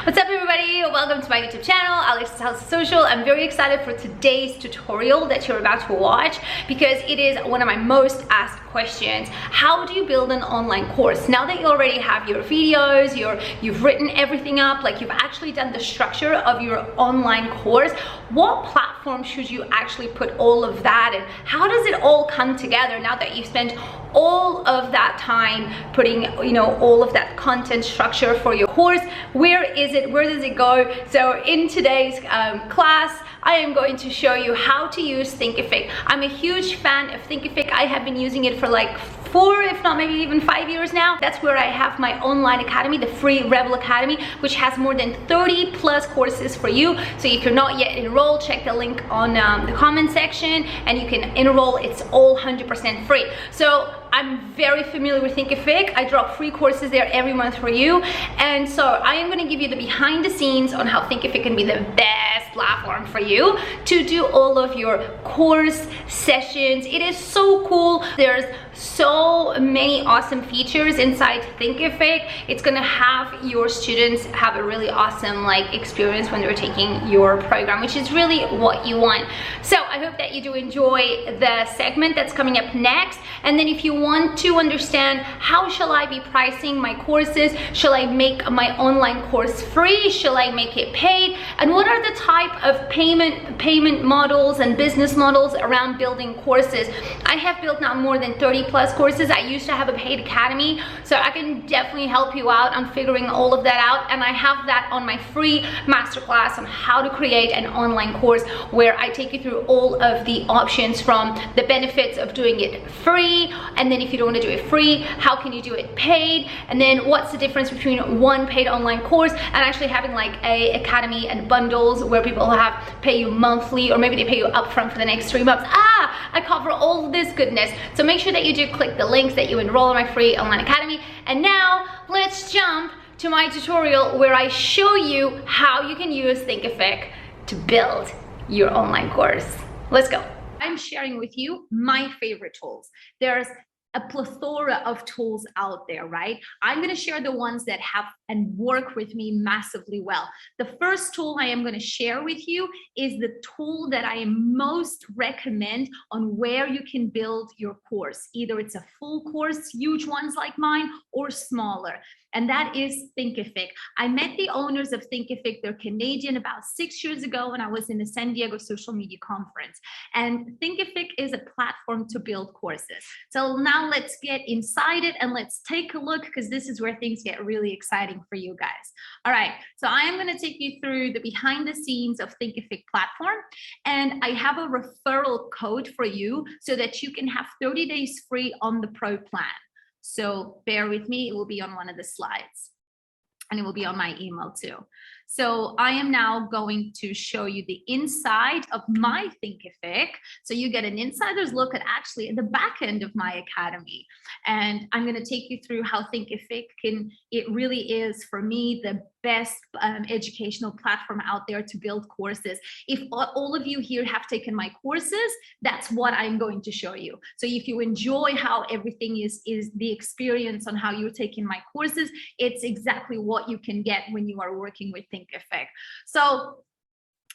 What's up, everybody? Welcome to my YouTube channel, Alex's House of Social. I'm very excited for today's tutorial that you're about to watch because it is one of my most asked questions. How do you build an online course? Now that you already have your videos, you've written everything up, like you've actually done the structure of your online course, what platform should you actually put all of that in? How does it all come together now that you've spent all of that time putting, all of that content structure for your course? Where is it? Where does it go? So in today's class, I am going to show you how to use Thinkific. I'm a huge fan of Thinkific. I have been using it for like 4, if not maybe even 5 years now. That's where I have my online academy, the free Rebel Academy, which has more than 30 plus courses for you. So if you're not yet enrolled, check the link on the comment section and you can enroll. It's all 100% free. So I'm very familiar with Thinkific. I drop free courses there every month for you. And so I am gonna give you the behind the scenes on how Thinkific can be the best platform for you to do all of your course sessions. It is so cool. There's so many awesome features inside Thinkific. It's gonna have your students have a really awesome experience when they're taking your program, which is really what you want. So I hope that you do enjoy the segment that's coming up next. And then if you want to understand how shall I be pricing my courses, shall I make my online course free, shall I make it paid, and what are the type of payment models and business models around building courses. I have built now more than 30 plus courses. I used to have a paid academy, so I can definitely help you out on figuring all of that out. And I have that on my free masterclass on how to create an online course, where I take you through all of the options, from the benefits of doing it free, and then if you don't want to do it free, how can you do it paid, and then what's the difference between one paid online course and actually having like a academy and bundles where people pay you monthly, or maybe they pay you upfront for the next 3 months. I cover all this goodness. So make sure that you do click the links, that you enroll in my free online academy. And now let's jump to my tutorial where I show you how you can use Thinkific to build your online course. Let's go. I'm sharing with you my favorite tools. There's a plethora of tools out there, right? I'm gonna share the ones that have and work with me massively well. The first tool I am gonna share with you is the tool that I most recommend on where you can build your course. Either it's a full course, huge ones like mine, or smaller. And that is Thinkific. I met the owners of Thinkific. They're Canadian, about 6 years ago when I was in the San Diego social media conference. And Thinkific is a platform to build courses. So now let's get inside it and let's take a look, because this is where things get really exciting for you guys. All right, so I am gonna take you through the behind the scenes of Thinkific platform. And I have a referral code for you so that you can have 30 days free on the Pro plan. So bear with me, it will be on one of the slides and it will be on my email too. So I am now going to show you the inside of my Thinkific. So you get an insider's look at actually the back end of my academy. And I'm going to take you through how Thinkific it really is for me the best educational platform out there to build courses. If all of you here have taken my courses, that's what I'm going to show you. So if you enjoy how everything is the experience on how you're taking my courses, it's exactly what you can get when you are working with Thinkific. So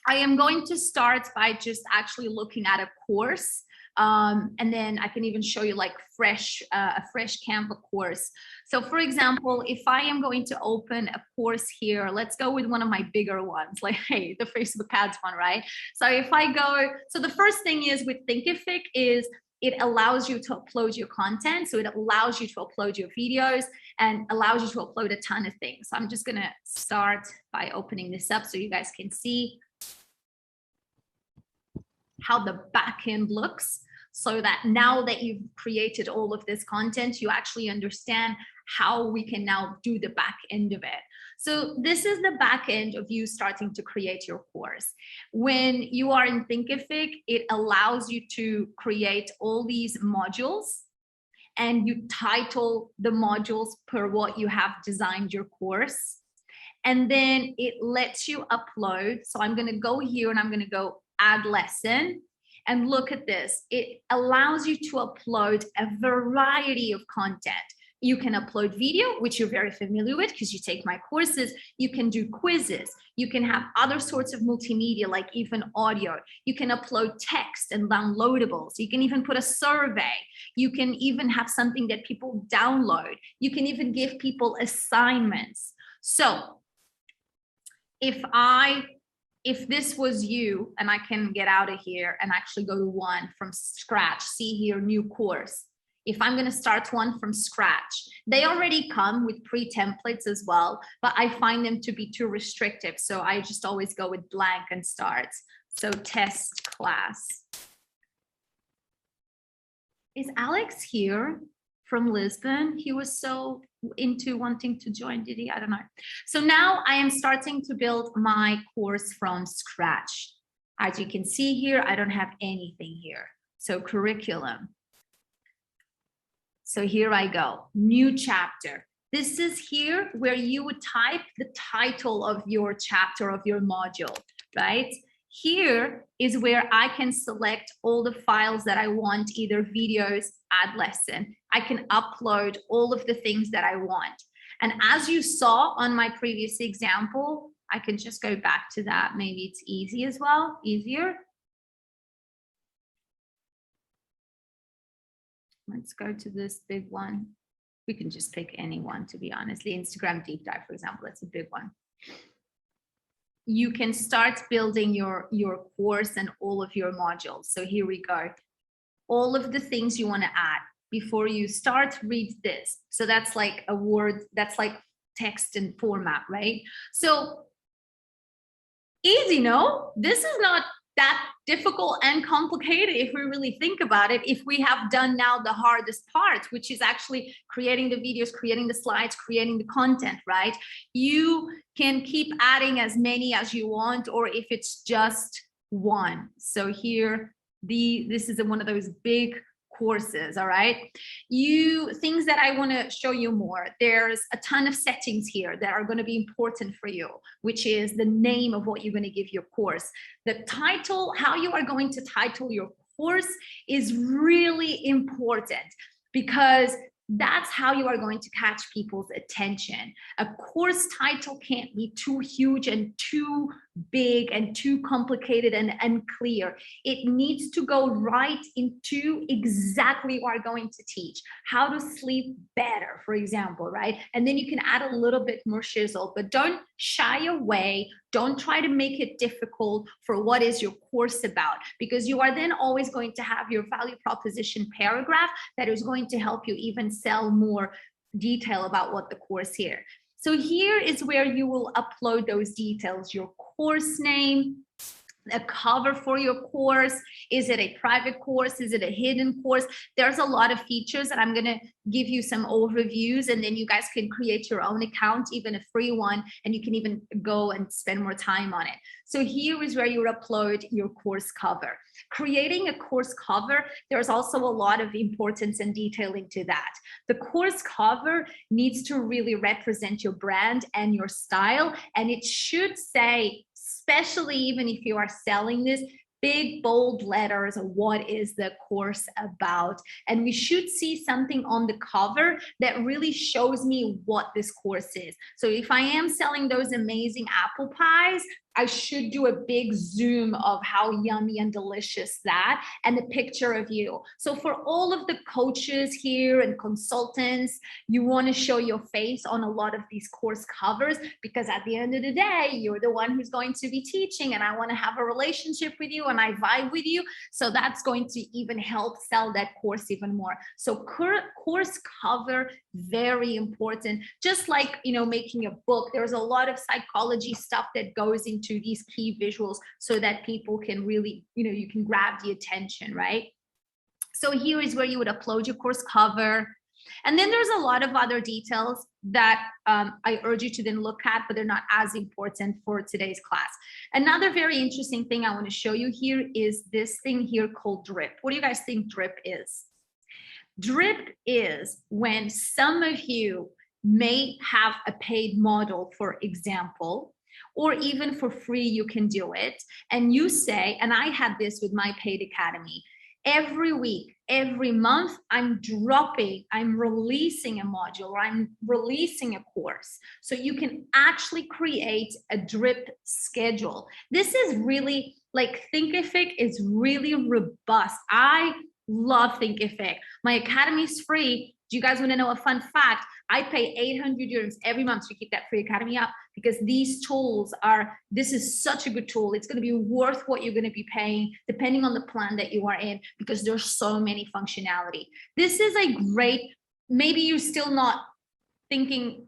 I am going to start by just actually looking at a course. And then I can even show you like a fresh Canva course. So for example, if I am going to open a course here, let's go with one of my bigger ones, like the Facebook ads one, right? So if I go, so the first thing is with Thinkific is it allows you to upload your content. So it allows you to upload your videos and allows you to upload a ton of things. So I'm just gonna start by opening this up so you guys can see how the back end looks, so that now that you've created all of this content, you actually understand how we can now do the back end of it. So this is the back end of you starting to create your course. When you are in Thinkific, it allows you to create all these modules, and you title the modules per what you have designed your course. And then it lets you upload. So I'm gonna go here and I'm gonna go add lesson. And look at this, it allows you to upload a variety of content. You can upload video, which you're very familiar with because you take my courses. You can do quizzes. You can have other sorts of multimedia, like even audio. You can upload text and downloadables. You can even put a survey. You can even have something that people download. You can even give people assignments. So if this was you, and I can get out of here and actually go to one from scratch, see here, new course. If I'm going to start one from scratch, they already come with pre-templates as well, but I find them to be too restrictive. So I just always go with blank and start. So test class. Is Alex here from Lisbon? He was so into wanting to join, did he? I don't know. So now I am starting to build my course from scratch. As you can see here, I don't have anything here. So curriculum. So here I go, new chapter. This is here where you would type the title of your chapter of your module, right? Here is where I can select all the files that I want, either videos, add lesson. I can upload all of the things that I want. And as you saw on my previous example, I can just go back to that. Maybe it's easy as well, easier. Let's go to this big one. We can just pick any one, to be honest. The Instagram deep dive, for example, that's a big one. You can start building your course and all of your modules. So here we go. All of the things you want to add. Before you start, read this. So that's like a word, that's like text and format, right? So easy, no? This is not that difficult and complicated if we really think about it, if we have done now the hardest part, which is actually creating the videos, creating the slides, creating the content, right? You can keep adding as many as you want, or if it's just one. So here, this is one of those big courses, all right? Things that I want to show you more. There's a ton of settings here that are going to be important for you, which is the name of what you're going to give your course. The title, how you are going to title your course is really important because that's how you are going to catch people's attention. A course title can't be too huge and too big and too complicated and unclear. It needs to go right into exactly what we're going to teach. How to sleep better, for example, right? And then you can add a little bit more shizzle, but don't shy away. Don't try to make it difficult for what is your course about, because you are then always going to have your value proposition paragraph that is going to help you even sell more detail about what the course here. So here is where you will upload those details, your course name, a cover for your course. Is it a private course? Is it a hidden course? There's a lot of features that I'm going to give you some overviews, and then you guys can create your own account, even a free one, and you can even go and spend more time on it. So here is where you upload your course cover. Creating a course cover, there's also a lot of importance and detailing to that. The course cover needs to really represent your brand and your style, and it should say, especially even if you are selling this, big bold letters, what is the course about? And we should see something on the cover that really shows me what this course is. So if I am selling those amazing apple pies, I should do a big zoom of how yummy and delicious that, and a picture of you. So for all of the coaches here and consultants, you want to show your face on a lot of these course covers, because at the end of the day, you're the one who's going to be teaching, and I want to have a relationship with you and I vibe with you. So that's going to even help sell that course even more. So course cover, very important. Just like, you know, making a book, there's a lot of psychology stuff that goes into these key visuals so that people can really, you know, you can grab the attention, right? So here is where you would upload your course cover. And then there's a lot of other details that I urge you to then look at, but they're not as important for today's class. Another very interesting thing I want to show you here is this thing here called drip. What do you guys think drip is? Drip is when some of you may have a paid model, for example, or even for free, you can do it. And you say, and I had this with my paid academy, Every week, every month, I'm releasing a module, or I'm releasing a course. So you can actually create a drip schedule. This is really like, Thinkific is really robust. I love Thinkific. My academy is free. Do you guys want to know a fun fact? I pay 800 euros every month to keep that free academy up, because these tools this is such a good tool. It's going to be worth what you're going to be paying depending on the plan that you are in, because there's so many functionality. This is a great, maybe you're still not thinking,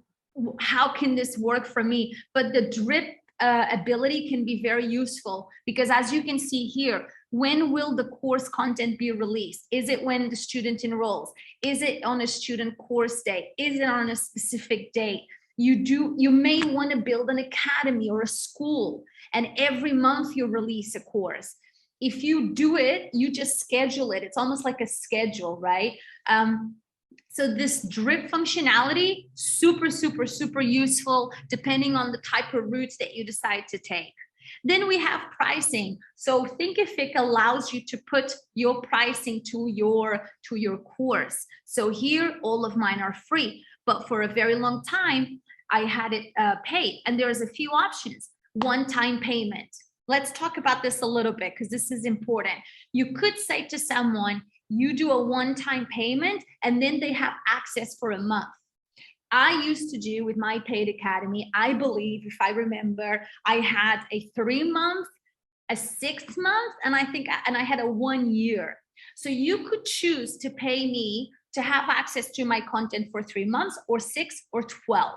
how can this work for me? But the drip ability can be very useful, because as you can see here, when will the course content be released? Is it when the student enrolls? Is it on a student course day? Is it on a specific date? You may want to build an academy or a school, and every month you release a course. If you do it, you just schedule it. It's almost like a schedule, right? So this drip functionality, super, super, super useful depending on the type of routes that you decide to take. Then we have pricing. So Thinkific allows you to put your pricing to your course. So here, all of mine are free, but for a very long time, I had it paid. And there's a few options. One-time payment. Let's talk about this a little bit, because this is important. You could say to someone, you do a one-time payment, and then they have access for a month. I used to do with my paid academy, I believe, if I remember, I had a 3-month, a 6-month, and I had a 1 year. So you could choose to pay me to have access to my content for 3 months, or 6, or 12.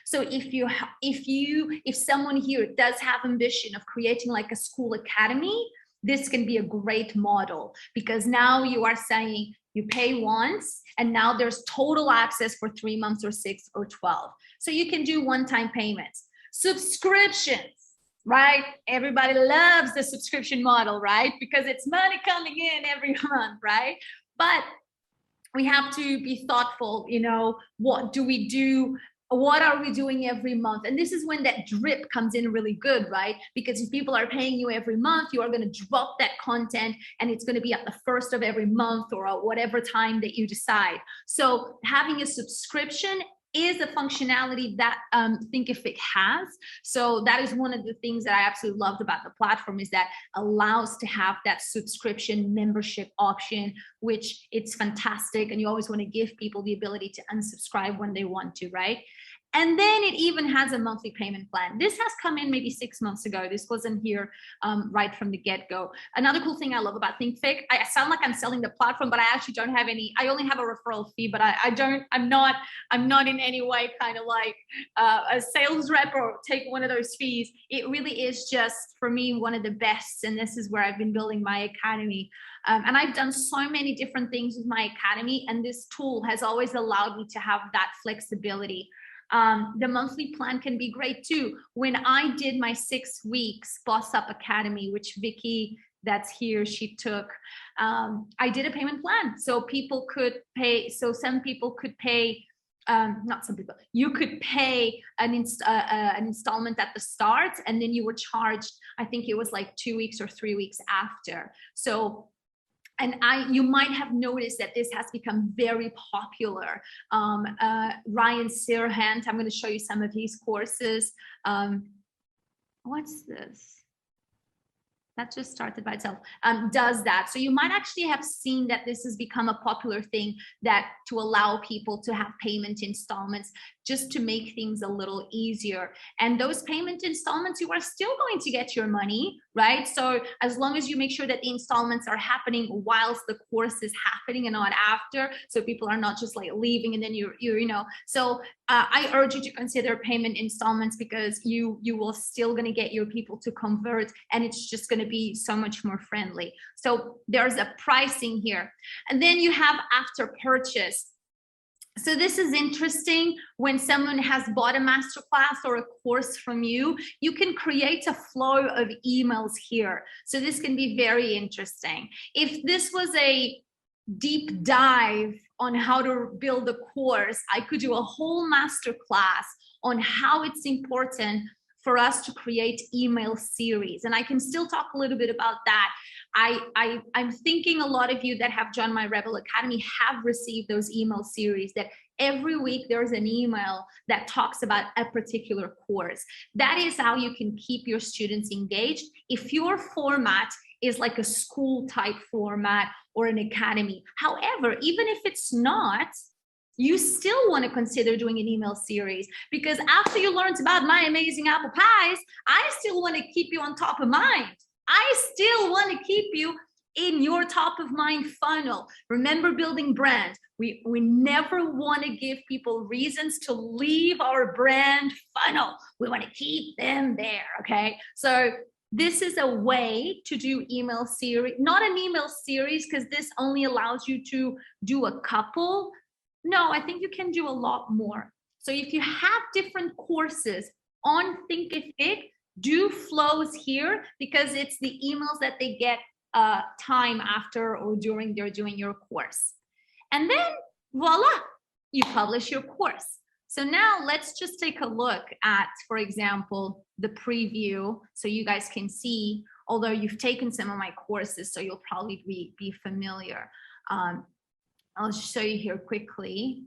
So if someone here does have ambition of creating like a school academy, this can be a great model, because now you are saying you pay once, and now there's total access for 3 months, or 6, or 12. So you can do one-time payments. Subscriptions, right? Everybody loves the subscription model, right? Because it's money coming in every month, right? But we have to be thoughtful, what do we do? What are we doing every month? And this is when that drip comes in really good, right? Because if people are paying you every month, you are going to drop that content, and it's going to be at the first of every month, or at whatever time that you decide. So having a subscription is a functionality that Thinkific has. So that is one of the things that I absolutely loved about the platform, is that allows to have that subscription membership option, which it's fantastic. And you always want to give people the ability to unsubscribe when they want to, right? And then it even has a monthly payment plan. This has come in maybe 6 months ago. This wasn't here right from the get-go. Another cool thing I love about Thinkific, I sound like I'm selling the platform, but I actually don't have any. I only have a referral fee, but I'm not in any way kind of like a sales rep or take one of those fees. It really is just, for me, one of the best. And this is where I've been building my academy. And I've done so many different things with my academy, and this tool has always allowed me to have that flexibility. The monthly plan can be great too. When I did my 6 weeks Boss Up Academy, which Vicky that's here, she took, I did a payment plan. So people could pay. So some people could pay, not some people, you could pay an installment at the start, and then you were charged, I think it was like 2 weeks or 3 weeks after. So, and you might have noticed that this has become very popular. Ryan Serhant, I'm going to show you some of his courses. What's this? That just started by itself, does that. So you might actually have seen that this has become a popular thing, that to allow people to have payment installments, just to make things a little easier. And those payment installments, you are still going to get your money, right? So as long as you make sure that the installments are happening whilst the course is happening and not after, so people are not just like leaving and then so I urge you to consider payment installments, because you will still going to get your people to convert, and it's just going to be so much more friendly. So there's a pricing here. And then you have after purchase. So this is interesting. When someone has bought a masterclass or a course from you, you can create a flow of emails here. So this can be very interesting. If this was a deep dive on how to build a course, I could do a whole masterclass on how it's important for us to create email series. And I can still talk a little bit about that. I'm thinking a lot of you that have joined my Rebel Academy have received those email series that every week there's an email that talks about a particular course. That is how you can keep your students engaged. If your format is like a school type format or an academy, however, even if it's not, you still want to consider doing an email series, because after you learned about my amazing apple pies, I still want to keep you on top of mind. I still want to keep you in your top of mind funnel. Remember, building brand. We never want to give people reasons to leave our brand funnel. We want to keep them there, okay? So this is a way to do email series, not an email series, because this only allows you to do a couple. No, I think you can do a lot more. So if you have different courses on Thinkific, do flows here, because it's the emails that they get time after or during they're doing your course. And then voila, you publish your course. So now let's just take a look at, for example, the preview, so you guys can see, although you've taken some of my courses, so you'll probably be familiar. I'll show you here quickly.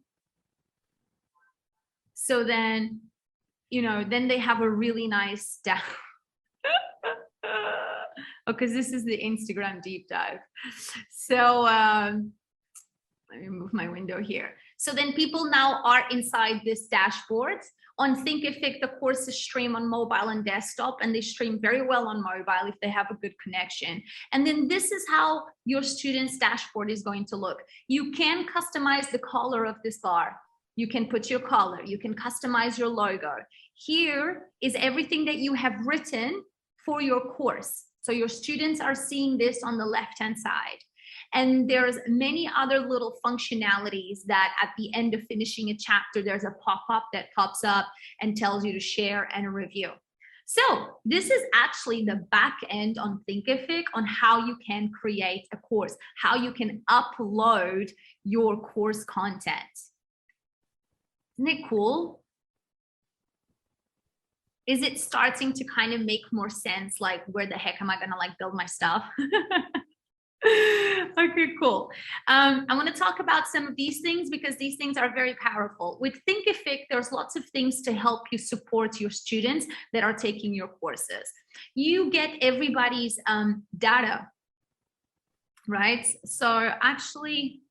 So then, you know, then they have a really nice staff. Because this is the Instagram deep dive. So let me move my window here. So then people now are inside this dashboard. On Thinkific, the courses stream on mobile and desktop, and they stream very well on mobile if they have a good connection. And then this is how your student's dashboard is going to look. You can customize the color of this bar. You can put your color, you can customize your logo. Here is everything that you have written for your course. So your students are seeing this on the left-hand side. And there's many other little functionalities that at the end of finishing a chapter, there's a pop-up that pops up and tells you to share and review. So this is actually the back end on Thinkific on how you can create a course, how you can upload your course content. Isn't it cool? Is it starting to kind of make more sense? Like, where the heck am I gonna like build my stuff? Okay, cool. I want to talk about some of these things because these things are very powerful. With Thinkific, there's lots of things to help you support your students that are taking your courses. You get everybody's data, right? So actually,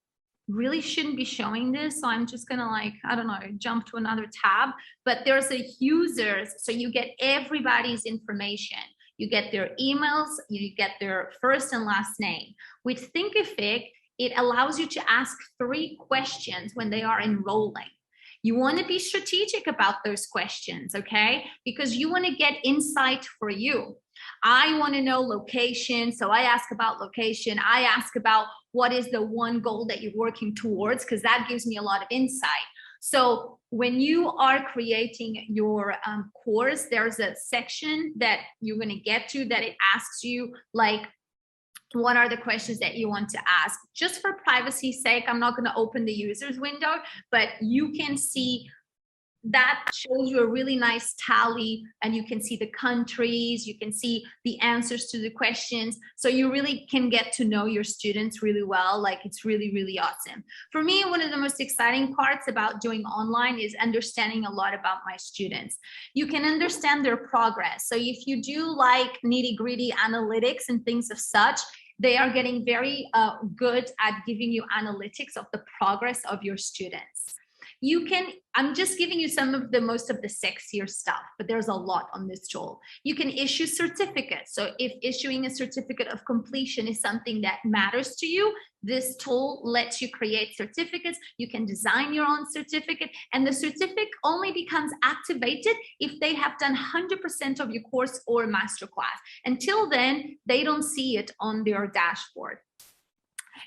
really shouldn't be showing this. So I'm just gonna like, I don't know, jump to another tab, but there's a users. So you get everybody's information. You get their emails, you get their first and last name. With Thinkific, it allows you to ask 3 questions when they are enrolling. You want to be strategic about those questions, okay? Because you want to get insight for you. I want to know location, so I ask about location. I ask about what is the one goal that you're working towards, because that gives me a lot of insight. So when you are creating your course, there's a section that you're going to get to that it asks you like, what are the questions that you want to ask? Just for privacy's sake, I'm not going to open the users window, but you can see that shows you a really nice tally, and you can see the countries, you can see the answers to the questions. So you really can get to know your students really well. Like, it's really, really awesome. For me, one of the most exciting parts about doing online is understanding a lot about my students. You can understand their progress. So if you do like nitty-gritty analytics and things of such, they are getting very good at giving you analytics of the progress of your students. You can, I'm just giving you some of the most of the sexier stuff, but there's a lot on this tool. You can issue certificates. So if issuing a certificate of completion is something that matters to you, this tool lets you create certificates. You can design your own certificate, and the certificate only becomes activated if they have done 100% of your course or masterclass. Until then, they don't see it on their dashboard.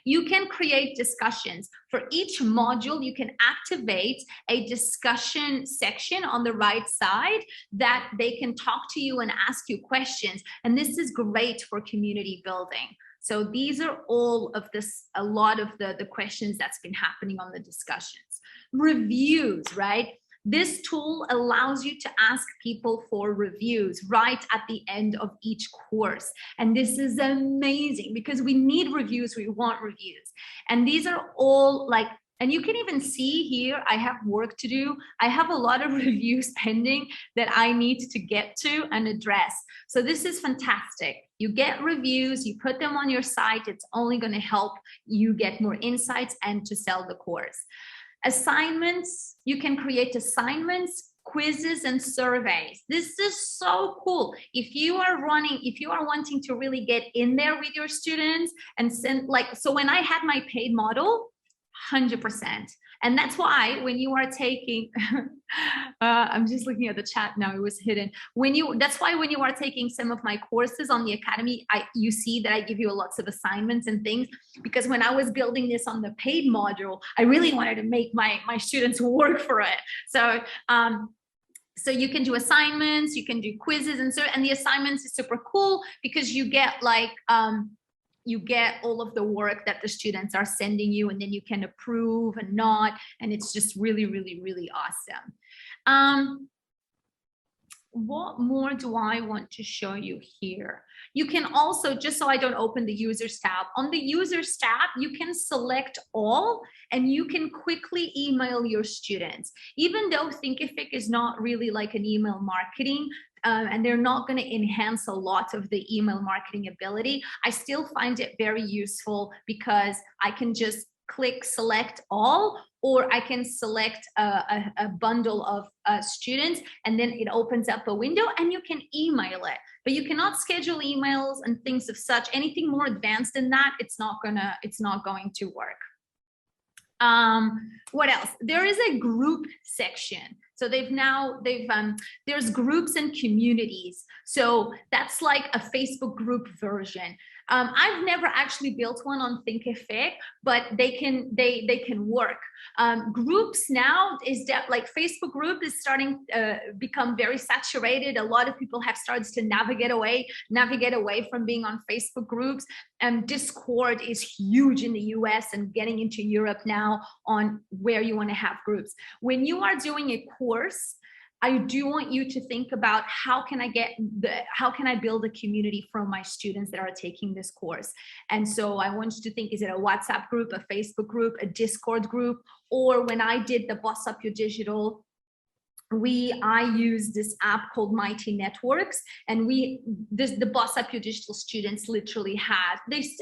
You can create discussions. For each module, you can activate a discussion section on the right side that they can talk to you and ask you questions. And this is great for community building. So these are all of this, a lot of the questions that's been happening on the discussions. Reviews, right? This tool allows you to ask people for reviews right at the end of each course. And this is amazing because we need reviews, we want reviews. And these are all like, and you can even see here, I have work to do. I have a lot of reviews pending that I need to get to and address. So this is fantastic. You get reviews, you put them on your site. It's only going to help you get more insights and to sell the course. Assignments, you can create assignments, quizzes, and surveys. This is so cool. If you are wanting to really get in there with your students and send, like, so when I had my paid model, 100%. And that's why when you are taking, I'm just looking at the chat now, it was hidden. That's why when you are taking some of my courses on the Academy, you see that I give you lots of assignments and things, because when I was building this on the paid module, I really wanted to make my students work for it. So, so you can do assignments, you can do quizzes, and the assignments is super cool because you get like, you get all of the work that the students are sending you, and then you can approve and not, and it's just really, really, really awesome. What more do I want to show you here? You can also, just so I don't open the users tab, on the users tab, you can select all and you can quickly email your students. Even though Thinkific is not really like an email marketing, and they're not going to enhance a lot of the email marketing ability, I still find it very useful because I can just click select all, or I can select a bundle of students, and then it opens up a window and you can email it. But you cannot schedule emails and things of such. Anything more advanced than that, it's not going to work. What else? There is a group section. So there's groups and communities. So that's like a Facebook group version. I've never actually built one on Thinkific, but they can work. Groups now is that like Facebook group is starting to become very saturated. A lot of people have started to navigate away from being on Facebook groups. And Discord is huge in the US and getting into Europe now on where you want to have groups. When you are doing a course, I do want you to think about how can I build a community from my students that are taking this course. And so I want you to think, is it a WhatsApp group, a Facebook group, a Discord group? Or when I did the Boss Up Your Digital, I used this app called Mighty Networks, and the Boss Up Your Digital students literally had, it's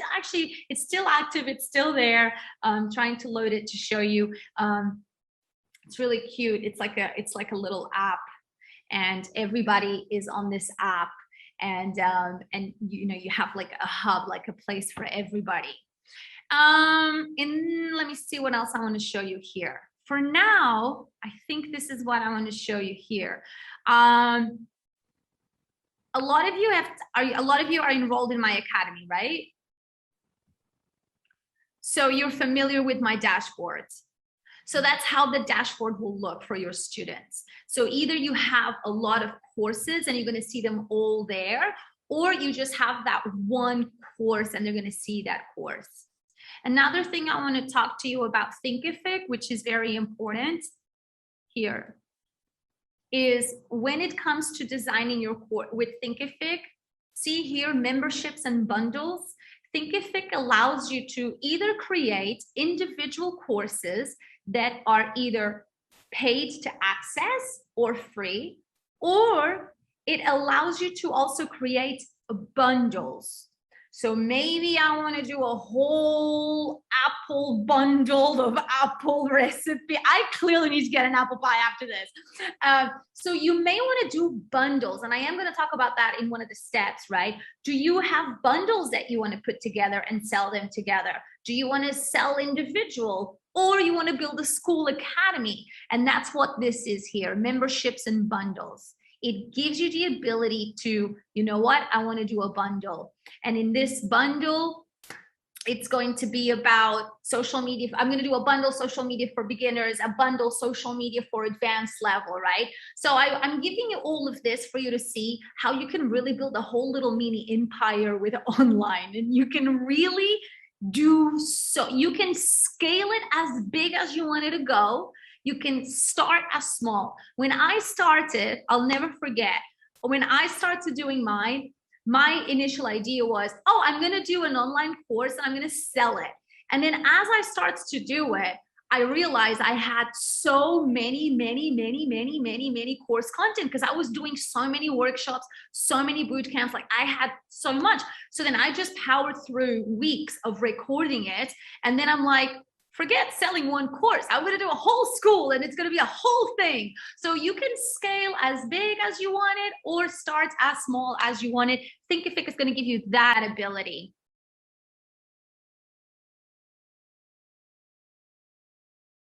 still active, it's still there. I'm trying to load it to show you. It's really cute. It's like a little app, and everybody is on this app, and you know, you have like a hub, like a place for everybody. And let me see what else I want to show you here. For now, I think this is what I want to show you here. A lot of you are enrolled in my academy, right? So you're familiar with my dashboard. So that's how the dashboard will look for your students. So either you have a lot of courses and you're going to see them all there, or you just have that one course and they're going to see that course. Another thing I want to talk to you about Thinkific, which is very important here, is when it comes to designing your course with Thinkific, see here, memberships and bundles. Thinkific allows you to either create individual courses that are either paid to access or free, or it allows you to also create bundles. So maybe I want to do a whole apple bundle of apple recipe. I clearly need to get an apple pie after this. So you may want to do bundles, and I am going to talk about that in one of the steps, right? Do you have bundles that you want to put together and sell them together? Do you want to sell individual, or you want to build a school academy? And that's what this is here, memberships and bundles. It gives you the ability to, you know what, I want to do a bundle. And in this bundle, it's going to be about social media. I'm going to do a bundle social media for beginners, a bundle social media for advanced level, right? So I'm giving you all of this for you to see how you can really build a whole little mini empire with online. And you can really do so. You can scale it as big as you want it to go. You can start as small. When I started, I'll never forget, when I started doing mine, my initial idea was, oh, I'm going to do an online course and I'm going to sell it. And then as I started to do it, I realized I had so many course content because I was doing so many workshops, so many boot camps. Like I had so much. So then I just powered through weeks of recording it. And then I'm like, forget selling one course. I'm going to do a whole school and it's going to be a whole thing. So you can scale as big as you want it or start as small as you want it. Thinkific is going to give you that ability.